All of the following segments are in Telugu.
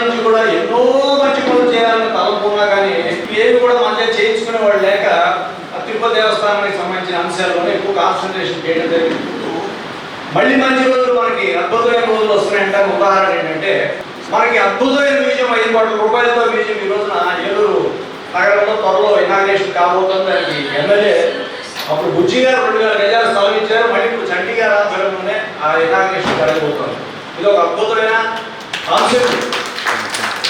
నుంచి కూడా ఎన్నో మంచి పనులు చేయాలని తలపున్నా కానీ ఏవి కూడా మన చేయించుకునే వాళ్ళు లేక తిరుపతి దేవస్థానానికి సంబంధించిన అంశాల్లోనే ఎక్కువ కాన్సన్ట్రేషన్ చేయడం జరిగింది. మళ్ళీ మంచి రోజులు మనకి అద్భుతమైన రోజులు వస్తున్నాయంటే ఉదాహరణ ఏంటంటే మనకి అద్భుతమైన మ్యూజియం 5 కోట్ల రూపాయలతో మ్యూజియం ఈ రోజున ఏలూరు నగరంలో త్వరలో ఇనాగ్రేషన్ కాబోతుంది. దానికి ఎమ్మెల్యే అప్పుడు బుజ్జి గారు 2000 గజాలు స్థలం ఇచ్చారు. మళ్ళీ ఇప్పుడు చంటి గారు ఆధ్వర్యంలోనే ఆ ఇనాగ్రేషన్ జరగబోతుంది. ఇది ఒక అద్భుతమైన కాన్సెప్ట్.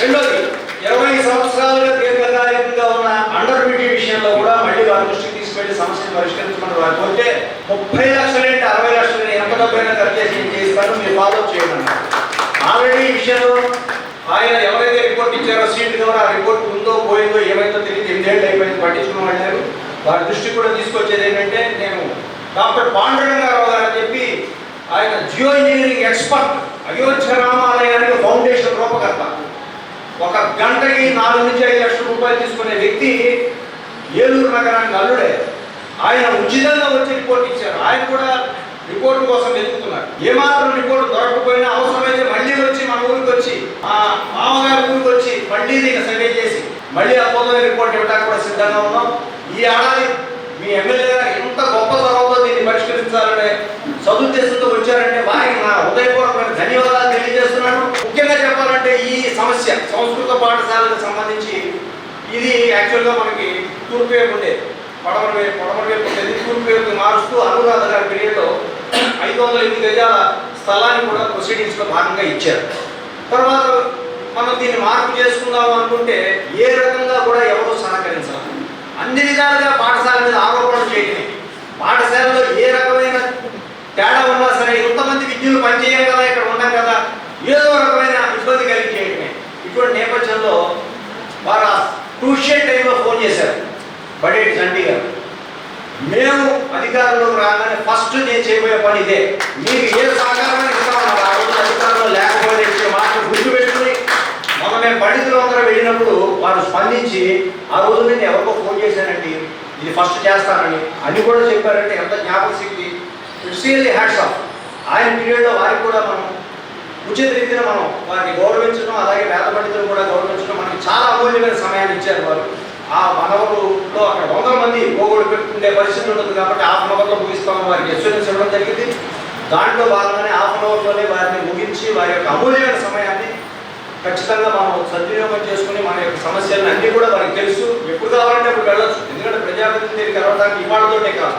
రెండోది 20 సంవత్సరాలుగా దీర్ఘకాలికంగా ఉన్న అండర్ బ్యూటీ విషయంలో కూడా మళ్ళీ వారి దృష్టికి తీసుకెళ్లి సమస్యను పరిష్కరించమని వారు కోరితే 30 లక్షలేంటి 60 లక్షలు ఎంత డబ్బైనా ఖర్చు చేస్తాను మీరు ఫాలో చేయండి. ఆల్రెడీ ఈ విషయంలో ఆయన ఎవరైతే రిపోర్ట్ ఇచ్చారో సీట్ ద్వారా ఆ రిపోర్ట్ ఉందో పోయిందో ఏమైందో తెలియదు. 8 ఏళ్ళు అయిపోయింది పట్టించుకున్న వాళ్ళు. వారి దృష్టికి కూడా తీసుకొచ్చేది ఏంటంటే నేను డాక్టర్ పాండురంగారావు గారు అని చెప్పి ఆయన జియో ఇంజనీరింగ్ ఎక్స్పర్ట్, అయోధ్య రామాలయానికి ఫౌండేషన్ రూపకర్త. ఒక గంటకి 4 నుంచి 5 లక్షల రూపాయలు తీసుకునే వ్యక్తి ఏలూరు నగరానికి అల్లుడే. ఆయన ఉచితంగా వచ్చి రిపోర్ట్ ఇచ్చారు. ఆయన కూడా రిపోర్ట్ కోసం వెతుకుతున్నారు. ఏమాత్రం రిపోర్ట్ దొరకకపోయినా అవసరమైతే మళ్ళీ వచ్చి మన ఊరికి వచ్చి మా మామగారి ఊరికి వచ్చి మళ్ళీ దీన్ని సర్వే చేసి మళ్ళీ అద్భుతమైన రిపోర్ట్ ఇవ్వడానికి కూడా సిద్ధంగా ఉన్నాం. ఈ ఏడాది మీ ఎమ్మెల్యే గారు ఎంత గొప్ప చొరవతో దీన్ని పరిష్కరించాలనే సదుద్దేశంతో వచ్చారంటే వారికి నా హృదయపూర్వకమైన ధన్యవాదాలు తెలియజేస్తున్నాను. ముఖ్యంగా చెప్పాలంటే ఈ సమస్య సంస్కృత పాఠశాలకు సంబంధించి ఇది యాక్చువల్గా మనకి తూర్పు వైపు ఉండేది, పడమర వైపు ఉండేది. తూర్పు వైపు మారుస్తూ అనురాధ గారి పీరియడ్లో 508 గజాల స్థలాన్ని కూడా ప్రొసీడింగ్స్లో భాగంగా ఇచ్చారు. తర్వాత మనం దీన్ని మార్పు చేసుకుందాము అనుకుంటే ఏ రకంగా కూడా ఎవరూ సహకరించాలి. అన్ని విధాలుగా పాఠశాల మీద ఆరోపణలు చేయటమే. పాఠశాలలో ఏ రకమైన తేడా ఉన్నా సరే ఇంతమంది విద్యులు పనిచేయం కదా, ఇక్కడ ఉన్నాం కదా, ఏదో రకమైన ఇబ్బంది కలిగి చేయటమే. ఇటువంటి నేపథ్యంలో వారు క్రూషియల్ టైంలో ఫోన్ చేశారు బడేటి చంటి గారు. మేము అధికారంలోకి రాగానే ఫస్ట్ నేను చేయబోయే పని ఇదే, మీకు ఏ సహకారం ఇస్తామన్నారు. ఆ రోజు అధికారంలో లేకపోతే మాట గుర్తు పెట్టుకుని మొన్న మేము పండితులు అందరూ వెళ్ళినప్పుడు వారు స్పందించి ఆ రోజు నేను ఎవరికో ఫోన్ చేశానండి ఇది ఫస్ట్ చేస్తానని అని కూడా చెప్పారంటే ఎంత జ్ఞాపక శక్తి. It's really hats off. ఆయన పీరియడ్లో వారికి కూడా మనం ఉచిత రీతిన మనం వారిని గౌరవించడం, అలాగే వేద పండితులు కూడా గౌరవించడం, మనకి చాలా అమూల్యమైన సమయాన్ని ఇచ్చారు వారు. ఆ వనరులో అక్కడ 100 మంది పోగొడు పెట్టుకునే పరిస్థితి ఉంటుంది కాబట్టి హాఫ్ అన్ అవర్లో ముగిస్తామని వారికి ఎస్యూరెన్స్ ఇవ్వడం జరిగింది. దాంట్లో భాగంగానే హాఫ్ అన్ అవర్లోనే వారిని ముగించి వారి యొక్క అమూల్యమైన సమయాన్ని ఖచ్చితంగా మనం సద్వినియోగం చేసుకుని మన యొక్క సమస్యలను అన్నీ కూడా వారికి తెలుసు. ఎప్పుడు కావాలంటే అప్పుడు వెళ్ళొచ్చు. ఎందుకంటే ప్రజాప్రతినిధి దగ్గరికి వెళ్ళడానికి ఇవాళతోటే కాదు,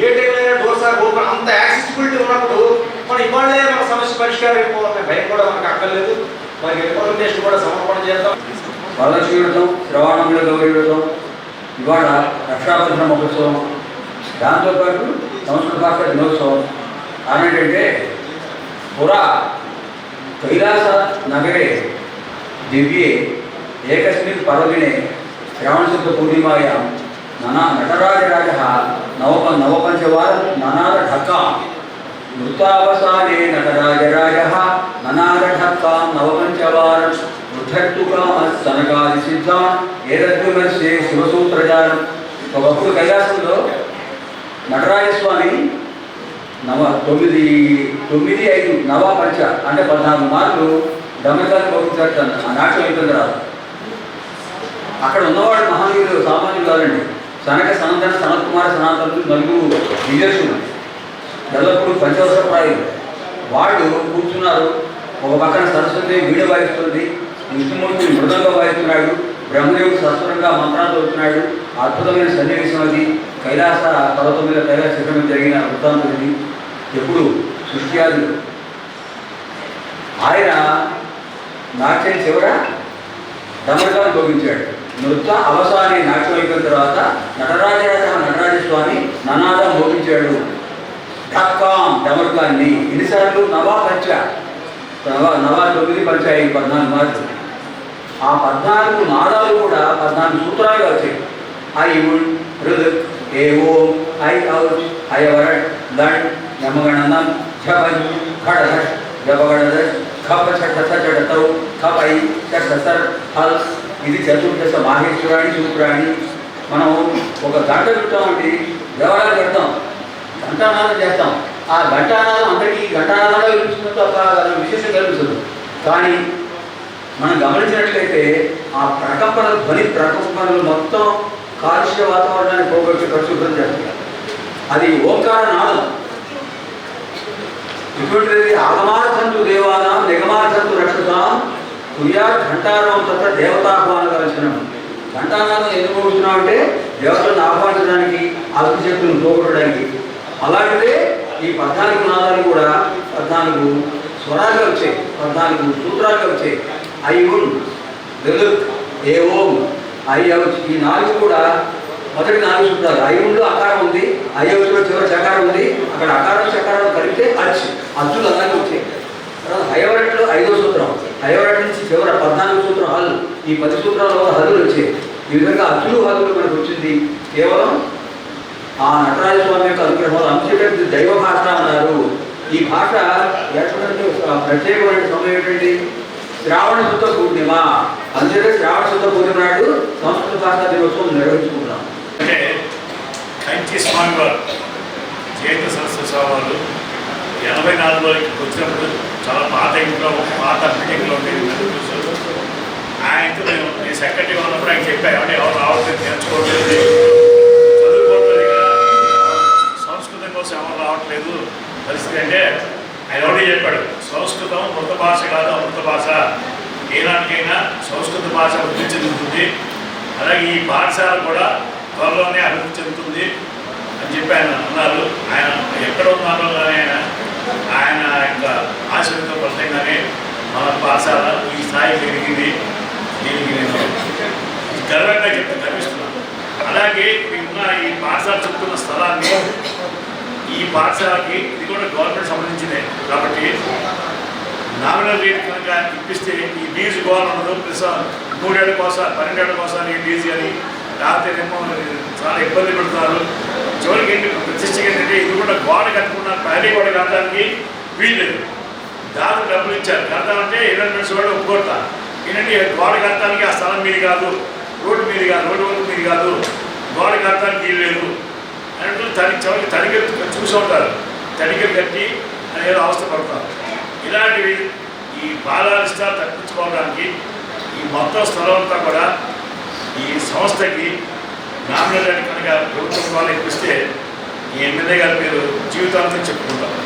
ఏ టైంలో డోర్స్ ఆర్ ఓపెన్. అంత యాక్సెసిబిలిటీ ఉన్నప్పుడు మనం ఇవాళే మన సమస్య పరిష్కారం అయిపోవాలనే భయం కూడా మనకు అక్కర్లేదు. వారికి రిప్రజెంటేషన్ కూడా సమర్పణ చేద్దాం. వరలక్ష్మి వ్రతం, శ్రవణముల గౌరీ వ్రతం, ఇవాళ రక్షాబంధన మహోత్సవం, దాంతోపాటు సంస్కృత భాష దినోత్సవం. ఏంటంటే పురా కైలాస నగరే దివ్యే ఏకస్మిన్ పర్వదినే శ్రావణశుద్ధ పూర్ణిమాయాం నటరాజరాజ నవపంచవారం ననాద ఢక్కా నృతావసానే నటరాజరాజ ననాద ఢక్కా నవపంచవారం సనకాది సిద్ధాన్ ఏదద్విమర్శే శివసూత్రజాలం. ఒకప్పుడు కైలాసంలో నటరాజస్వామి 9, 5 నవాపంచ అంటే 14 మార్లు దమకాలు పోయించారు. ఆ నాట్యం అయిపోయింది రాదు. అక్కడ ఉన్నవాడు మహానీయులు సామాన్యులు కాదండి. సనక, సనందన, సనత్కుమార, సనాతనులు 4 విజర్షులు, ఎల్లప్పుడూ పంచవర్షప్రాయులు. వాళ్ళు కూర్చున్నారు. ఒక పక్కన సరస్వతి వీణ వాయిస్తుంది, విష్ణుమూర్తి మృదంగా వాయిస్తున్నాడు, బ్రహ్మదేవుడు సస్వరంగా మంత్రాలు చదువుతున్నాడు. అద్భుతమైన సన్నివేశం అది. కైలాస పర్వతం మీద కైలాస శిఖరం మీద జరిగిన వృత్తాంతం ఇది. ఎప్పుడు సృష్టి ఆది ఆయన నాట్యం చివర దమరకాన్ని భోగించాడు. నృత్య అవసాని నాట్యం అయిపోయిన తర్వాత నటరాజస్వామి ననాదం భోగించాడు. ఢక్కాం డమరుకాన్ని ఎన్నిసార్లు? నవా 9 పంచాయి 14 మార్లు. ఆ 14 నాదాలు కూడా 14 సూత్రాలుగా వచ్చాయి. ఐ ఉడ్ హృద్ ఏ ఓం ఐ ఔట్ ఐవరడ్ దండ్ యమగణనం ఝపన్ ఖడధ జపగణధ ఖప ఛట చటతౌ ఖపై చటసర్ హల్. ఇది చతుర్దశ మాహేశ్వరాణి సూత్రాన్ని. మనం ఒక గంట పెడతామండి, దేవాలయాలు పెడతాం, ఘంటానాదం చేస్తాం. ఆ ఘంటానాదం అందరికీ ఘంటానాదంగా వినిపిస్తుంది తప్ప విశేషం కనిపిస్తుంది. కానీ మనం గమనించినట్లయితే ఆ ప్రకంపన ధ్వని ప్రకంపనలు మొత్తం కాలుష్య వాతావరణాన్ని పోగొట్టి పరిశుభ్రం చేస్తారు. అది ఓంకార నాదం. ఇటువంటిది ఆగమార్థంతు దేవానాం నిగమార్థంతు రక్షతాం కుర్యా ఘంటారం తత్ర దేవతాహ్వాన దర్శనం. ఘంటానాదం ఎందుకు పోతున్నాం అంటే దేవతలను ఆహ్వానించడానికి, అగ్నిశక్తులను పోగొట్టడానికి. అలాంటిదే ఈ 14 నాదాలు కూడా 14 స్వరాలుగా వచ్చాయి, 14 సూత్రాలుగా వచ్చాయి. ఐ ఉన్, వెలుక్, ఏ ఓం, ఐ అవుట్. ఈ 4 కూడా మొదటి 4 సూత్రాలు. ఐ ఉండు అకారం ఉంది, ఐ అవుట్లో చివరి చకారం ఉంది. అక్కడ అకారం చకారం కలిపితే అచ్చులు అలాగే వచ్చాయి. తర్వాత హైవరెట్లో 5వ సూత్రం, హైవరెట్ నుంచి చివర 14 సూత్రం హల్లు. ఈ 10 సూత్రాల్లో హల్లులు వచ్చాయి. ఈ విధంగా అచ్చులు హల్లులు మనకు వచ్చింది కేవలం ఆ నటరాజ స్వామి యొక్క అనుగ్రహం. అందుచేత దైవ భాష అన్నారు. ఈ భాష ఎటువంటి ప్రత్యేకమైన సమయం ఏంటండి? శ్రావణ శుద్ధ పూర్ణిమ. అందుచేత శ్రావణ శుద్ధ పూర్ణిమ నాడు సంస్కృత భాషా దినోత్సవం నిర్వహించుకుంటాం. అంటే కంచి స్వామి వారు జయంతి సరస్వతి స్వామి వారు 84లో ఇక్కడికి వచ్చినప్పుడు చాలా పాత ఇంట్లో పాత బిల్డింగ్లో ఉండేది. ఆయనతో నేను సెక్రటరీగా ఉన్నప్పుడు ఆయన చెప్పాను, అంటే ఎవరు రావట్లేదు, నేర్చుకోవట్లేదు, చదువుకోవట్లేదు, సంస్కృతం కోసం ఎవరు రావట్లేదు పరిస్థితి. అంటే ఆయన ఎవరికి చెప్పాడు, సంస్కృతం మృత భాష కాదు, అమృత భాష. ఏనాటికైనా సంస్కృత భాష వృద్ధి చెందుతుంది, అలాగే ఈ పాఠశాల కూడా త్వరలోనే అభివృద్ధి చెందుతుంది అని చెప్పి ఆయన అన్నారు. ఆయన ఎక్కడ ఉన్నారో కానీ ఆయన యొక్క ఆశయంతో ఫలితంగానే మన పాఠశాల ఈ స్థాయికి ఎదిగింది. దీనికి నేను గర్వంగా గర్విస్తున్నాను. అలాగే ఉన్న ఈ పాఠశాల చెప్తున్న స్థలాన్ని, ఈ పాఠశాలకి ఇది కూడా గవర్నమెంట్ సంబంధించిందే కాబట్టి నామినల్ రేట్ కనుక ఇప్పిస్తే ఈ లీజు గోల్ ఉండదు. ప్లస్ 3 ఏళ్ళ కోసం 12 ఏళ్ళ కోసం లీజు అని రాత్రేమో చాలా ఇబ్బంది పెడుతున్నారు. చివరికి ఏంటి ప్రతిష్టకి ఏంటంటే ఇది కూడా గోడ కట్టుకున్న ప్రహరీ గోడ కట్టడానికి వీల్లేదు. దాదాపు డబ్బులు ఇచ్చారు, కడతామంటే ఇన్వెస్ట్మెంట్స్ కూడా ఒప్పుకోడతారు. ఏంటంటే గోడ కట్టడానికి ఆ స్థలం మీది కాదు, రోడ్డు మీది కాదు, రోడ్డు వరకు మీది కాదు, గోడ కట్టడానికి వీల్లేదు అంటే చివరికి తడిగలు చూసి ఉంటారు, తడిగలు కట్టి ఏదో అవస్థ పడతారు. ఇలాంటివి ఈ బాలారిష్టాలు తప్పించుకోవడానికి ఈ మొత్తం స్థలం అంతా కూడా ఈ సంస్థకి నామినల్ కనుక ప్రభుత్వం వాళ్ళు ఇప్పిస్తే ఈ ఎమ్మెల్యే గారు మీరు జీవితాంతం చెప్పుకుంటారు.